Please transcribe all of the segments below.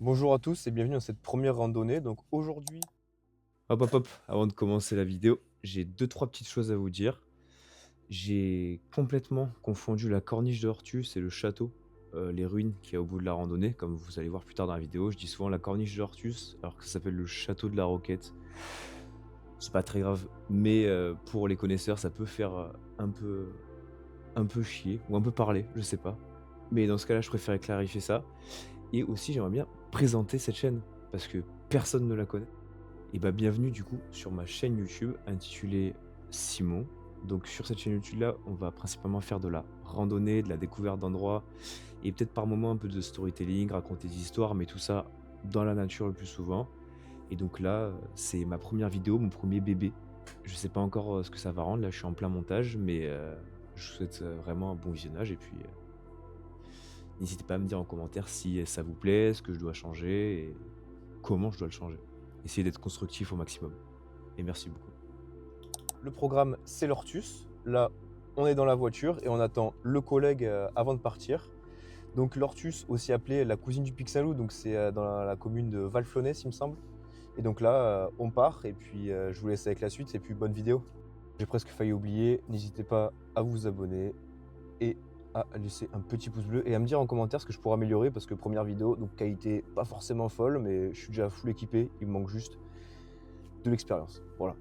Bonjour à tous et bienvenue dans cette première randonnée. Donc aujourd'hui, hop hop hop, avant de commencer la vidéo, j'ai deux trois petites choses à vous dire. J'ai complètement confondu la corniche de Hortus et le château, les ruines qu'il y a au bout de la randonnée. Comme vous allez voir plus tard dans la vidéo, je dis souvent la corniche de Hortus alors que ça s'appelle le château de la Roquette. C'est pas très grave, mais pour les connaisseurs, ça peut faire un peu chier ou un peu parler, je sais pas. Mais dans ce cas-là, je préférais clarifier ça. Et aussi, j'aimerais bien présenter cette chaîne parce que personne ne la connaît. Et bah, bienvenue du coup sur ma chaîne YouTube intitulée Simon. Donc, sur cette chaîne YouTube là, on va principalement faire de la randonnée, de la découverte d'endroits et peut-être par moments un peu de storytelling, raconter des histoires, mais tout ça dans la nature le plus souvent. Et donc là, c'est ma première vidéo, mon premier bébé. Je sais pas encore ce que ça va rendre, là je suis en plein montage, mais je vous souhaite vraiment un bon visionnage et puis n'hésitez pas à me dire en commentaire si ça vous plaît, ce que je dois changer et comment je dois le changer. Essayez d'être constructif au maximum. Et merci beaucoup. Le programme, c'est l'Hortus. Là, on est dans la voiture et on attend le collègue avant de partir. Donc l'Hortus, aussi appelé la cousine du Pic-Saint-Loup, donc c'est dans la commune de Valflonès, il me semble. Et donc là, on part et puis je vous laisse avec la suite et puis bonne vidéo. J'ai presque failli oublier, n'hésitez pas à vous abonner et à laisser un petit pouce bleu et à me dire en commentaire ce que je pourrais améliorer parce que première vidéo, donc qualité pas forcément folle, mais je suis déjà full équipé, il me manque juste de l'expérience. Voilà.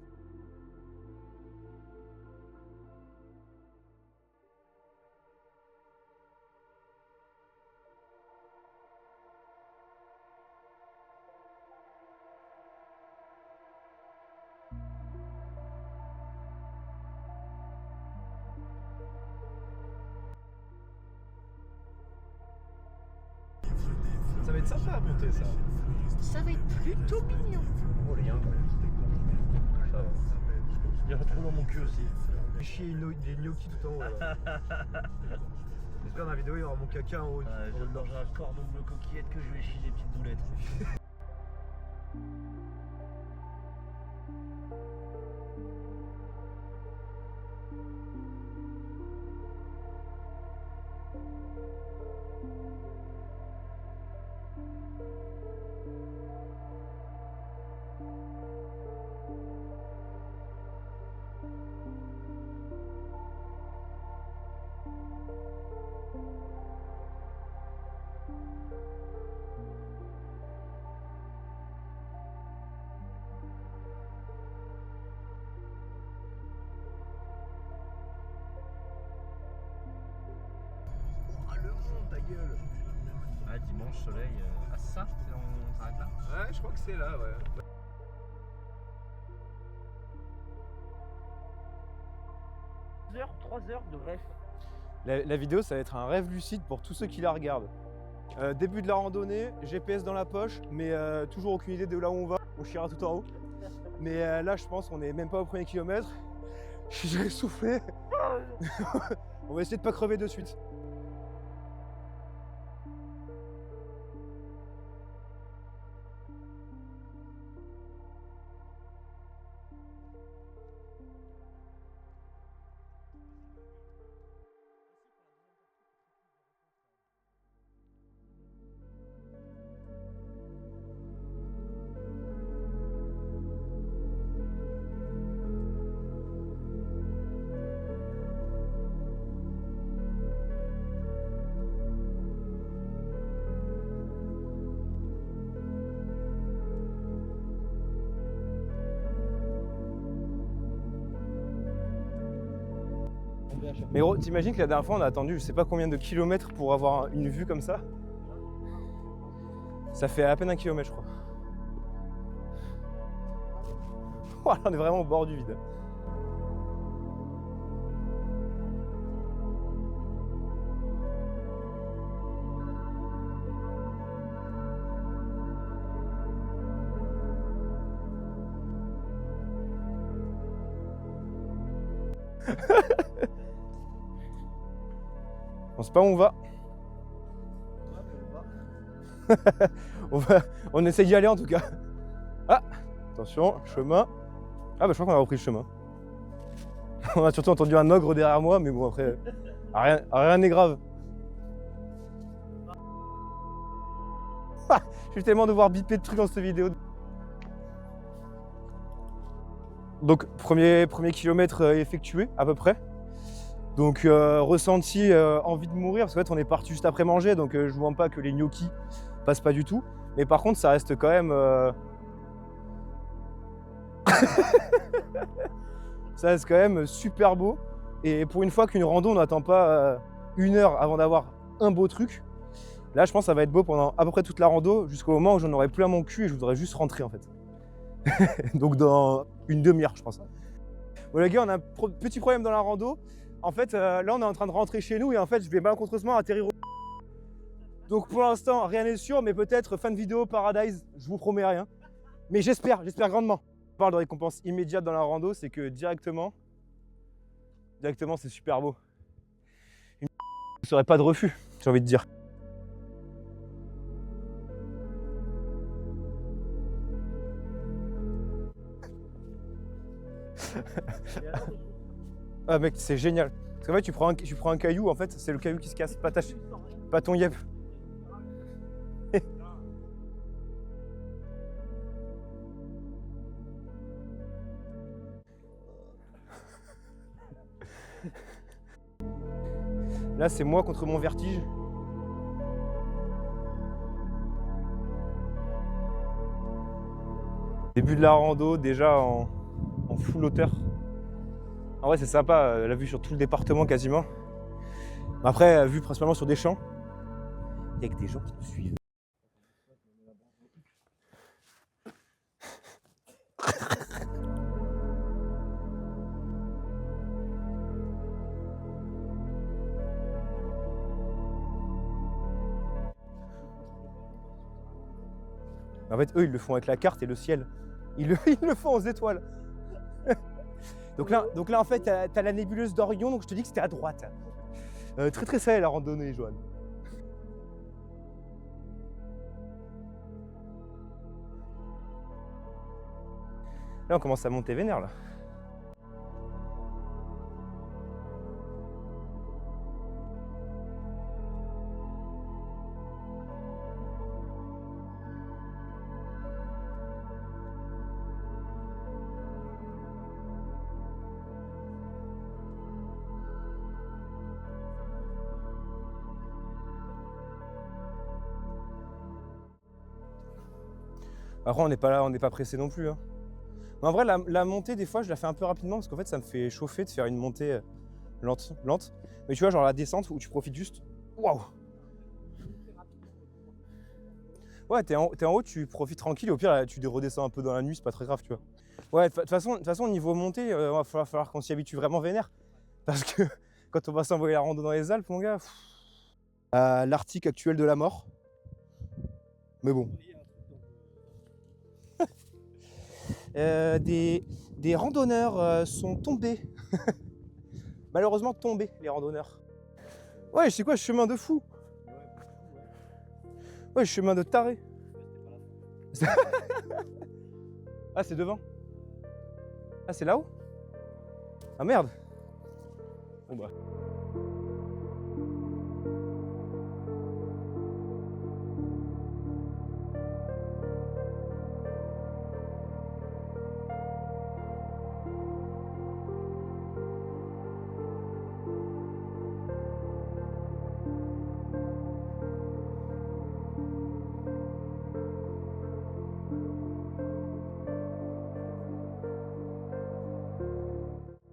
Ça va être sympa à monter ça. Ça va être plutôt mignon. Oh les gars. Ça va. Il y a un trou dans mon cul aussi. J'ai chier des gnocchis tout en haut. J'espère dans la vidéo il y aura mon caca en haut. Je viens de manger un cordon de coquillettes que je vais chier des petites boulettes. Oh le monde ta gueule. Ah, dimanche, soleil. Ah, c'est ça on s'arrête là? Ouais je crois que c'est là ouais. Heures, 3 heures de rêve. La vidéo ça va être un rêve lucide pour tous ceux qui la regardent. Début de la randonnée, GPS dans la poche, mais toujours aucune idée de là où on va. On chiera tout en haut. Mais là je pense qu'on est même pas au premier kilomètre. Je suis déjà essoufflé. On va essayer de pas crever de suite. Mais gros, t'imagines que la dernière fois on a attendu je sais pas combien de kilomètres pour avoir une vue comme ça? Ça fait à peine 1 kilomètre je crois. Voilà, on est vraiment au bord du vide. On sait pas où on va. On essaie d'y aller en tout cas. Ah, attention, chemin. Ah bah je crois qu'on a repris le chemin. On a surtout entendu un ogre derrière moi, mais bon après, rien n'est grave. Je vais tellement devoir biper de trucs dans cette vidéo. Donc premier kilomètre effectué à peu près. Donc ressenti envie de mourir parce qu'en fait on est parti juste après manger, donc je vous mens pas que les gnocchis passent pas du tout. Mais par contre ça reste quand même ça reste quand même super beau. Et pour une fois qu'une rando on n'attend pas 1 heure avant d'avoir un beau truc, là je pense que ça va être beau pendant à peu près toute la rando jusqu'au moment où j'en aurai plus à mon cul et je voudrais juste rentrer en fait. Donc dans une demi-heure je pense. Bon les gars, on a un petit problème dans la rando. En fait, là, on est en train de rentrer chez nous et en fait, je vais malencontreusement atterrir au... Donc pour l'instant, rien n'est sûr, mais peut-être fin de vidéo Paradise, je vous promets rien. Mais j'espère grandement. On parle de récompense immédiate dans la rando, c'est que directement, c'est super beau. Une ne serait pas de refus, j'ai envie de dire. Ah mec, c'est génial. Parce qu'en fait, tu prends un caillou, en fait, c'est le caillou qui se casse, pas ton yep. Là, c'est moi contre mon vertige. Début de la rando, déjà en full hauteur. En vrai, c'est sympa, la vue sur tout le département quasiment. Après, vue principalement sur des champs. Il y a que des gens qui nous suivent. En fait, eux, ils le font avec la carte et le ciel. Ils le font aux étoiles. donc là, en fait, t'as la nébuleuse d'Orion, donc je te dis que c'était à droite. Très très salée la randonnée, Joanne. Là, on commence à monter vénère, là. Après, on n'est pas là, on n'est pas pressé non plus. Hein. Mais en vrai, la montée, des fois, je la fais un peu rapidement parce qu'en fait, ça me fait chauffer de faire une montée lente. Mais tu vois, genre la descente où tu profites juste. Waouh! Ouais, t'es en haut, tu profites tranquille et au pire, là, tu redescends un peu dans la nuit, c'est pas très grave, tu vois. Ouais, de toute façon, niveau montée, va falloir qu'on s'y habitue vraiment vénère. Parce que quand on va s'envoyer la rando dans les Alpes, mon gars, l'Arctique actuel de la mort. Mais bon. Des randonneurs sont tombés. Malheureusement tombés, les randonneurs. Ouais, je sais quoi, chemin de fou. Ouais, chemin de taré. Ah, c'est devant. Ah, c'est là-haut. Ah merde. Bon bah.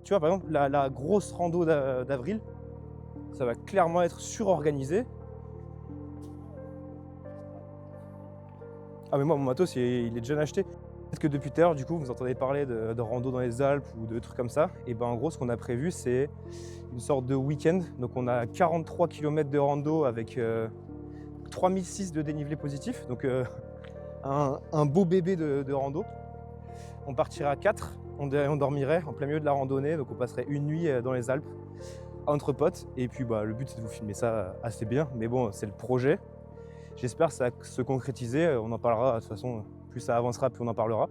Tu vois, par exemple, la grosse rando d'avril, ça va clairement être surorganisé. Ah mais moi, mon matos, il est déjà acheté. Peut-être que depuis tout à l'heure, du coup, vous entendez parler de rando dans les Alpes ou de trucs comme ça. Et ben en gros, ce qu'on a prévu, c'est une sorte de week-end. Donc on a 43 km de rando avec 3006 de dénivelé positif. Donc un beau bébé de rando. On partirait à 4. On dormirait en plein milieu de la randonnée, donc on passerait une nuit dans les Alpes entre potes. Et puis bah, le but c'est de vous filmer ça assez bien, mais bon, c'est le projet. J'espère que ça va se concrétiser, on en parlera de toute façon, plus ça avancera, plus on en parlera.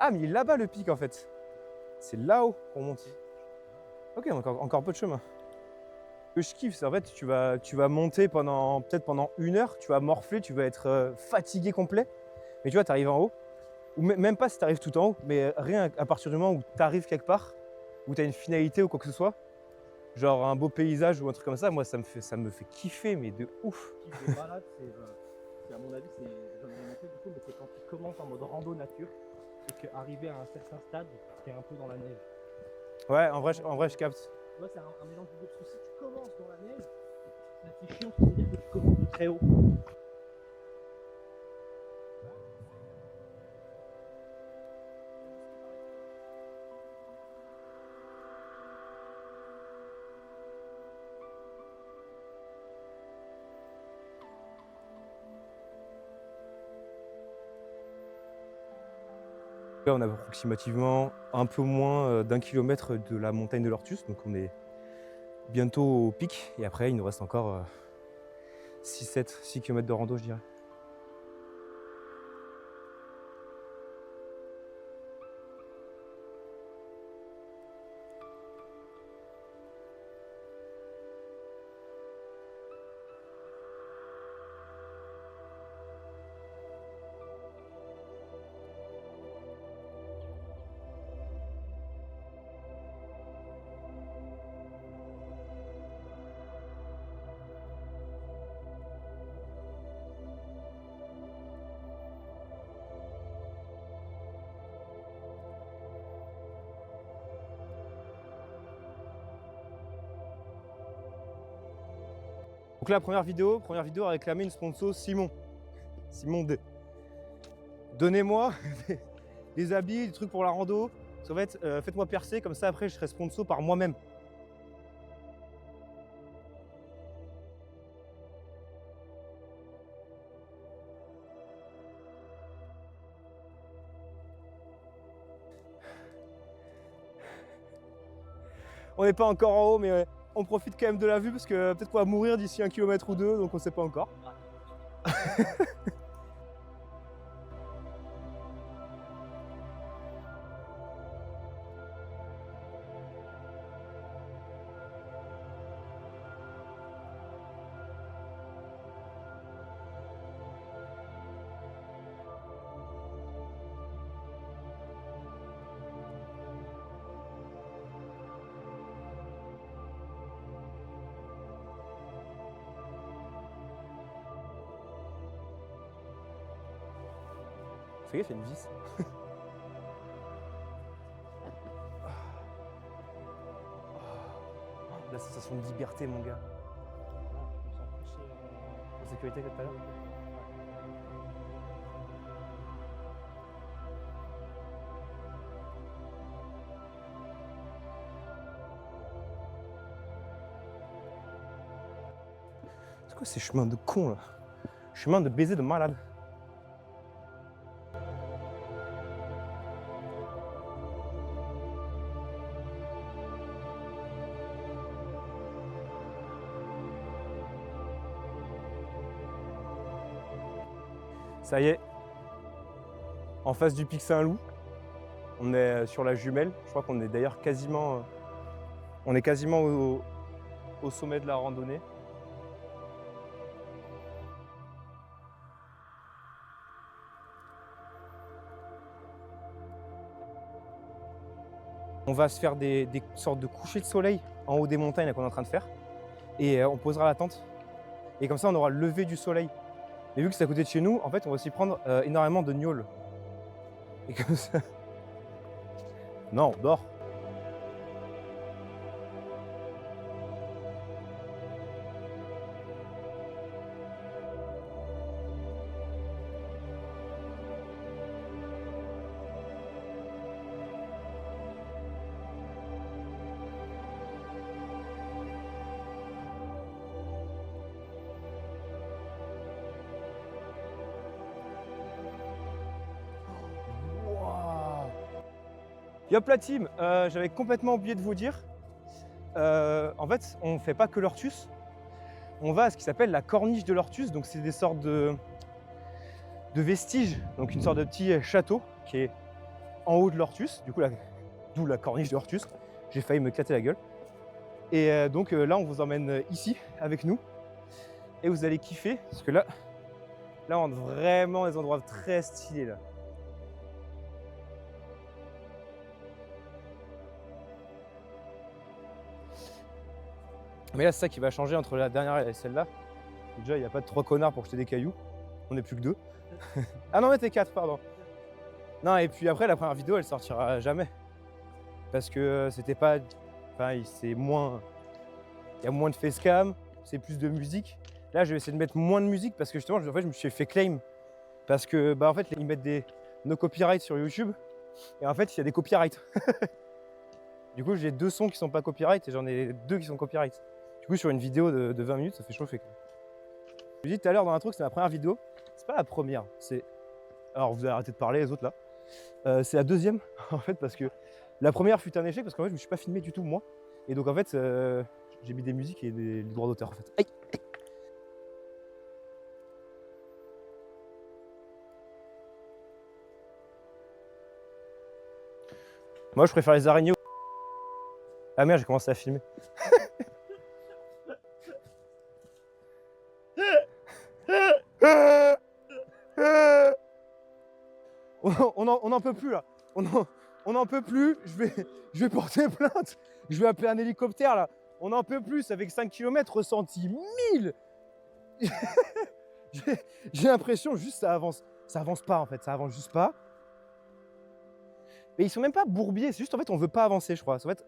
Ah, mais il est là-bas le pic en fait. C'est là-haut qu'on monte. Ok, donc encore peu de chemin. Ce que je kiffe, c'est en fait, tu vas monter peut-être pendant 1 heure, tu vas morfler, tu vas être fatigué complet. Mais tu vois, tu arrives en haut, ou même pas si tu arrives tout en haut, mais rien à partir du moment où tu arrives quelque part, où tu as une finalité ou quoi que ce soit, genre un beau paysage ou un truc comme ça, moi ça me fait kiffer, mais de ouf. Le kiff des balades, c'est à mon avis, j'en ai monté du coup, mais c'est quand tu commences en mode rando nature et qu'arrivé à un certain stade, tu es un peu dans la neige. Ouais, en vrai je capte. Tu vois, c'est un mélange de deux, parce que si tu commences dans la neige, c'est chiant, c'est-à-dire que tu commences de très haut. Là, on a approximativement un peu moins d'1 kilomètre de la montagne de l'Ortus, donc on est bientôt au pic. Et après, il nous reste encore 6 km de rando, je dirais. Donc là, première vidéo a réclamé une sponsor Simon D. Donnez-moi des habits, des trucs pour la rando. En fait, faites-moi percer, comme ça après je serai sponsor par moi-même. On n'est pas encore en haut, mais on profite quand même de la vue parce que peut-être qu'on va mourir d'ici 1 kilomètre ou 2, donc on ne sait pas encore. Fais gaffe, il y a une vis. La sensation de liberté, mon gars. En sécurité que tout à l'heure. C'est quoi ces chemins de cons là? Chemin de baiser de malade. Ça y est, en face du pic Saint-Loup, on est sur la jumelle. Je crois qu'on est d'ailleurs quasiment, au sommet de la randonnée. On va se faire des sortes de couchers de soleil en haut des montagnes qu'on est en train de faire. Et on posera la tente. Et comme ça, on aura le lever du soleil. Mais vu que c'est à côté de chez nous, en fait, on va aussi prendre énormément de gnôles. Et comme ça... Non, on dort. Yop la team, j'avais complètement oublié de vous dire, en fait on ne fait pas que l'Ortus, on va à ce qui s'appelle la corniche de l'Ortus, donc c'est des sortes de vestiges, donc une sorte de petit château qui est en haut de l'Ortus, du coup, d'où la corniche de l'Ortus. J'ai failli me éclater la gueule. Et donc là, on vous emmène ici avec nous. Et vous allez kiffer, parce que là, on a vraiment des endroits très stylés là. Mais là, c'est ça qui va changer entre la dernière et celle-là. Déjà, il n'y a pas de 3 connards pour jeter des cailloux. On n'est plus que 2. Ah non, mais t'es 4, pardon. Non, et puis après, la première vidéo, elle sortira jamais. Parce que c'était pas... Enfin, c'est moins... Il y a moins de facecam, c'est plus de musique. Là, je vais essayer de mettre moins de musique parce que justement, en fait, je me suis fait claim. Parce que, bah, en fait, ils mettent des no copyright sur YouTube. Et en fait, il y a des copyrights. Du coup, j'ai 2 sons qui sont pas copyright et j'en ai 2 qui sont copyright. Du coup, sur une vidéo de 20 minutes, ça fait chauffer. Je vous dis tout à l'heure dans l'intro que c'est ma première vidéo. C'est pas la première, c'est... Alors, vous allez arrêter de parler, les autres, là. C'est la deuxième, en fait, parce que la première fut un échec parce qu'en fait, je me suis pas filmé du tout, moi. Et donc, en fait, j'ai mis des musiques et des droits d'auteur, en fait. Aïe. Moi, je préfère les araignées. Ah merde, j'ai commencé à filmer. On n'en peut plus là. On n'en peut plus. Je vais porter plainte. Je vais appeler un hélicoptère là. On n'en peut plus. Avec 5 km ressenti 1000. J'ai l'impression juste ça avance. Ça avance pas en fait. Ça avance juste pas. Mais ils sont même pas bourbiers. C'est juste en fait on veut pas avancer, je crois. En fait,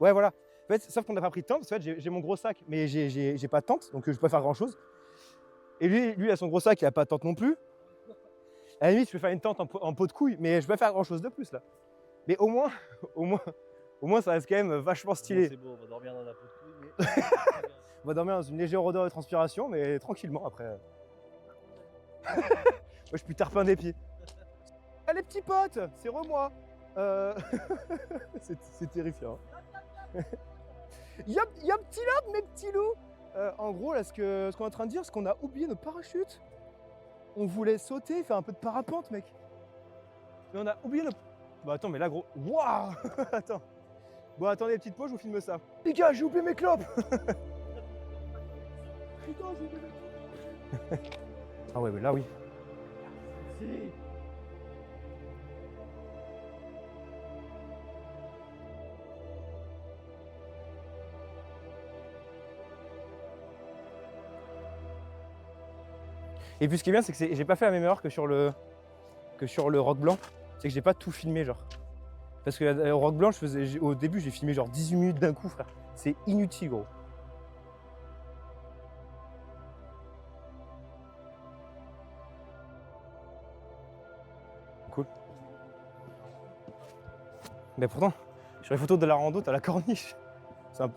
ouais voilà. En fait, sauf qu'on n'a pas pris de tente. En fait, j'ai mon gros sac, mais j'ai pas de tente, donc je peux pas faire grand chose. Et lui il a son gros sac, il a pas de tente non plus. À la limite, je peux faire une tente en pot de couille, mais je vais pas faire grand chose de plus là. Mais au moins, ça reste quand même vachement stylé. C'est beau, on va dormir dans la peau de couille, mais... On va dormir dans une légère odeur de transpiration, mais tranquillement après. Moi, je suis plus tarpin des pieds. Ah, les petits potes, c'est re-moi. C'est terrifiant. Y'a petit lobe, mes petits loups. En gros, là, ce qu'on est en train de dire, c'est qu'on a oublié nos parachutes. On voulait sauter, faire un peu de parapente, mec. Mais on a oublié nos... Bah attends, mais là, gros... Waouh. Attends. Bon, attendez, petite pause, je vous filme ça. Les gars, j'ai oublié mes clopes. Putain, j'ai oublié mes clopes. Ah ouais, mais là, oui. Si. Et puis ce qui est bien, c'est que j'ai pas fait la même erreur que sur le roc blanc. C'est que j'ai pas tout filmé, genre. Parce que au roc blanc, au début, j'ai filmé genre 18 minutes d'un coup, frère. C'est inutile, gros. Cool. Mais pourtant, sur les photos de la rando, t'as la corniche. C'est un...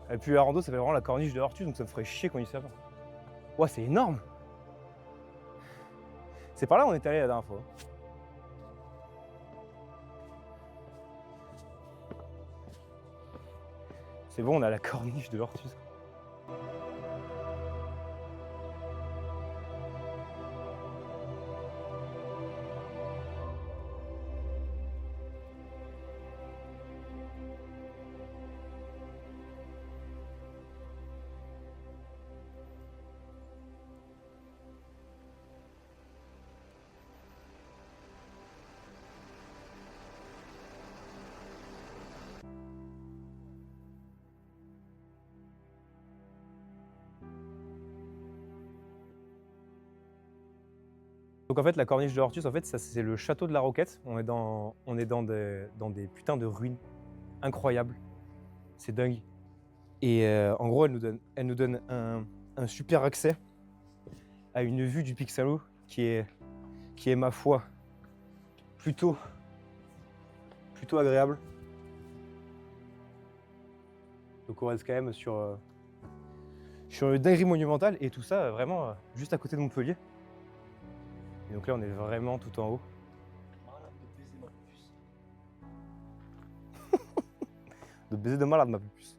Et puis la rando, ça fait vraiment la corniche de l'Ortus, donc ça me ferait chier qu'on y soit pas. Ouais, c'est énorme. C'est par là où on est allé la dernière fois. C'est bon, on a la corniche de l'Ortus. Donc en fait, la corniche de l'Ortus, en fait, ça c'est le château de la Roquette. On est dans des putains de ruines incroyables. C'est dingue. Et en gros, elle nous donne un super accès à une vue du Pic Saint-Loup qui est ma foi plutôt agréable. Donc on reste quand même sur une dinguerie monumentale et tout ça vraiment juste à côté de Montpellier. Et donc là, on est vraiment tout en haut. De baiser de malade, ma puce.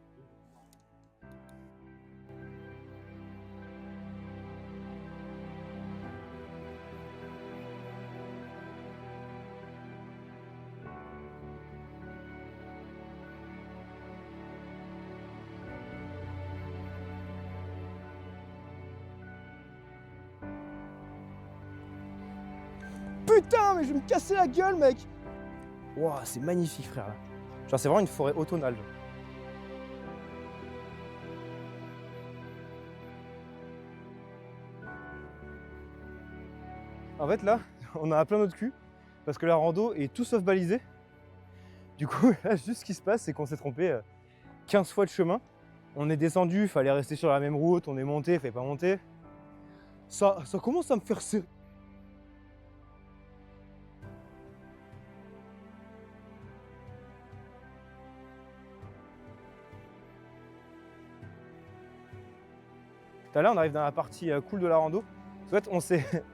putain, mais je vais me casser la gueule, mec. Waouh, c'est magnifique, frère. Genre, c'est vraiment une forêt automnale. En fait, là, on a plein notre cul parce que la rando est tout sauf balisée. Du coup, là, juste ce qui se passe, c'est qu'on s'est trompé 15 fois de chemin. On est descendu, fallait rester sur la même route, on est monté, fallait pas monter. Ça commence à me faire serrer. Tout à l'heure, on arrive dans la partie cool de la rando. En fait, on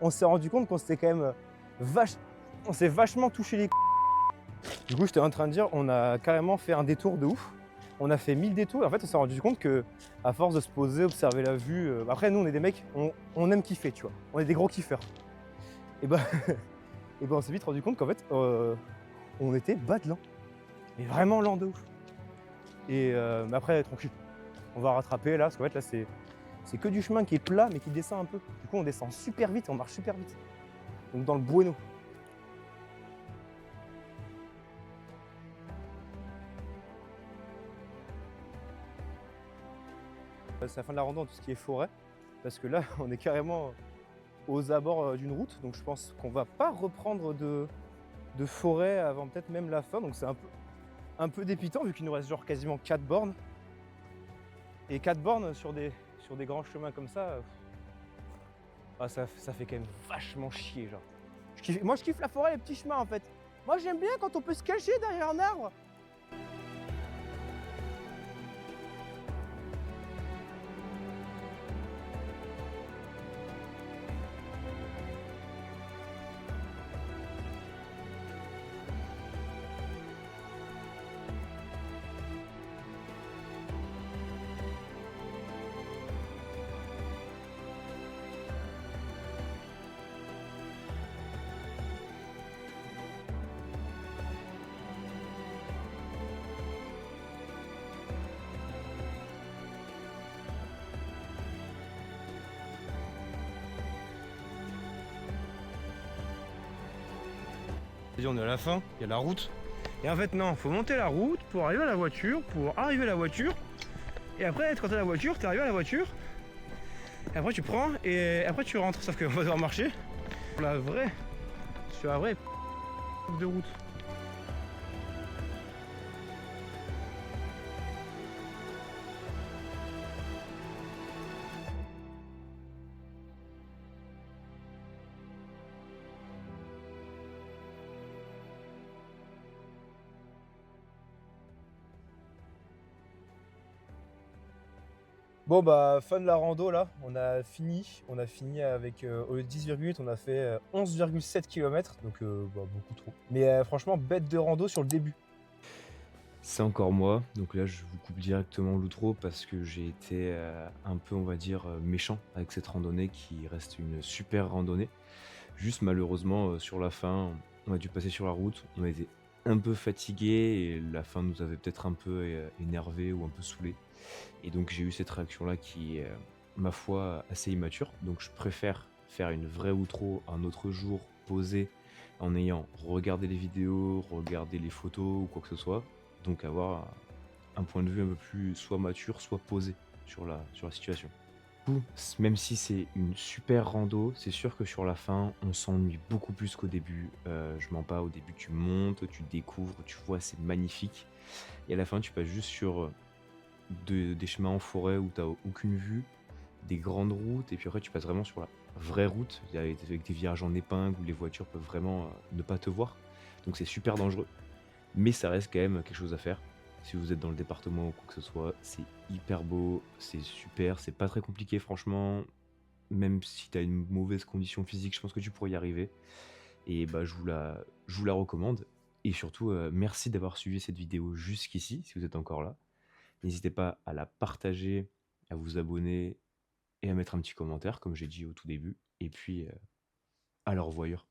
s'est rendu compte qu'on s'était quand même on s'est vachement touché les. Du coup, j'étais en train de dire, on a carrément fait un détour de ouf. On a fait 1000 détours et en fait, on s'est rendu compte que, à force de se poser, observer la vue. Après, nous, on est des mecs, on aime kiffer, tu vois. On est des gros kiffeurs. Et bah, on s'est vite rendu compte qu'en fait, on était bas de lent. Mais vraiment lent de ouf. Et mais après, tranquille. On va rattraper là, parce qu'en fait, là, c'est que du chemin qui est plat, mais qui descend un peu. Du coup, on descend super vite, on marche super vite. Donc, dans le bueno. C'est la fin de la rando, tout ce qui est forêt, parce que là, on est carrément aux abords d'une route, donc je pense qu'on va pas reprendre de forêt avant peut-être même la fin, donc c'est un peu dépitant vu qu'il nous reste genre quasiment 4 bornes. Et 4 bornes sur des grands chemins comme ça, ça fait quand même vachement chier, genre. Moi je kiffe la forêt, les petits chemins en fait. Moi j'aime bien quand on peut se cacher derrière un arbre. On est à la fin, il y a la route. Et en fait non, faut monter la route pour arriver à la voiture, Et après, quand t'as la voiture, t'es arrivé à la voiture. Et après tu prends et après tu rentres. Sauf qu'on va devoir marcher sur la vraie de route. Bon bah fin de la rando là, on a fini avec au lieu de 10,8 on a fait 11,7 km, donc beaucoup trop. Mais franchement bête de rando sur le début. C'est encore moi, donc là je vous coupe directement l'outro parce que j'ai été un peu, on va dire, méchant avec cette randonnée qui reste une super randonnée. Juste malheureusement sur la fin, on a dû passer sur la route, on a été un peu fatigué et la fin nous avait peut-être un peu énervé ou un peu saoulé. Et donc j'ai eu cette réaction-là qui est, ma foi, assez immature. Donc je préfère faire une vraie outro un autre jour, posé, en ayant regardé les vidéos, regardé les photos ou quoi que ce soit. Donc avoir un point de vue un peu plus soit mature, soit posé sur la situation. Du coup, même si c'est une super rando, c'est sûr que sur la fin, on s'ennuie beaucoup plus qu'au début. Je mens pas, au début tu montes, tu découvres, tu vois, c'est magnifique. Et à la fin, tu passes juste sur des chemins en forêt où t'as aucune vue, des grandes routes, et puis après tu passes vraiment sur la vraie route, avec des virages en épingle où les voitures peuvent vraiment ne pas te voir. Donc c'est super dangereux. Mais ça reste quand même quelque chose à faire. Si vous êtes dans le département ou quoi que ce soit, c'est hyper beau, c'est super, c'est pas très compliqué franchement. Même si tu as une mauvaise condition physique, je pense que tu pourrais y arriver. Et bah je vous la recommande. Et surtout, merci d'avoir suivi cette vidéo jusqu'ici, si vous êtes encore là. N'hésitez pas à la partager, à vous abonner et à mettre un petit commentaire, comme j'ai dit au tout début. Et puis, à le revoyure.